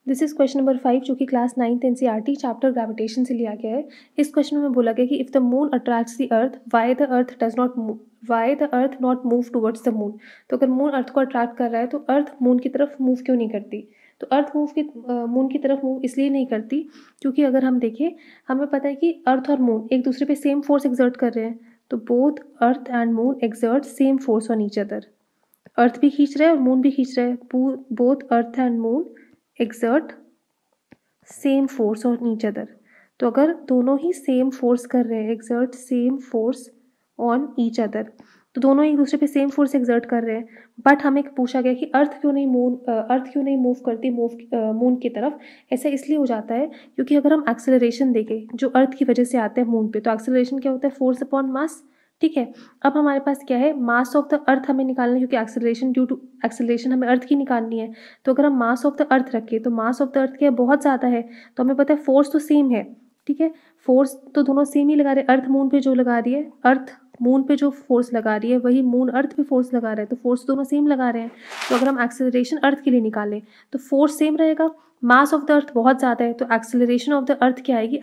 This is question number 5 जो कि class 9th NCERT chapter gravitation से लिया गया है। इस क्वेश्चन में बोला गया कि if the moon attracts the earth why the earth not move towards the moon. तो अगर मून अर्थ को अट्रैक्ट कर रहा है तो अर्थ मून की तरफ मूव क्यों नहीं करती। तो अर्थ मून की तरफ मूव इसलिए नहीं करती क्योंकि अगर हम देखें, हमें पता है कि अर्थ और मून एक दूसरे पे सेम फोर्स एक्सर्ट कर रहे हैं। तो both earth and moon exert same force on each other. Earth भी खींच रहा है और मून भी खींच रहा है। Both earth and moon exert same force on each other. तो अगर दोनों ही सेम फोर्स कर रहे हैं, exert same force on each other, तो दोनों एक दूसरे पे सेम फोर्स एक्सर्ट कर रहे हैं। बट हमें पूछा गया कि अर्थ क्यों नहीं मूव करती मून की तरफ। ऐसा इसलिए हो जाता है क्योंकि अगर हम एक्सेलरेशन देखें जो अर्थ की वजह से आते हैं मून पे, तो एक्सेलरेशन क्या होता है, फोर्स अपॉन मास। ठीक है, अब हमारे पास क्या है, मास ऑफ द अर्थ हमें निकालना है क्योंकि एक्सेलरेशन ड्यू टू एक्सेलरेशन हमें अर्थ की निकालनी है। तो अगर हम मास ऑफ द अर्थ रखें तो मास ऑफ द अर्थ क्या है, बहुत ज़्यादा है। तो हमें पता है फोर्स तो सेम है। ठीक है, फोर्स तो दोनों सेम ही लगा रहे हैं। अर्थ मून पे जो लगा रही है, अर्थ मून पे जो फोर्स लगा रही है वही मून अर्थ पे फोर्स लगा रहा है। तो फोर्स दोनों सेम लगा रहे हैं। तो अगर हम एक्सेलरेशन अर्थ के लिए निकालें तो फोर्स सेम रहेगा, मास ऑफ द अर्थ बहुत ज़्यादा है, तो एक्सेलरेशन ऑफ द अर्थ क्या आएगी,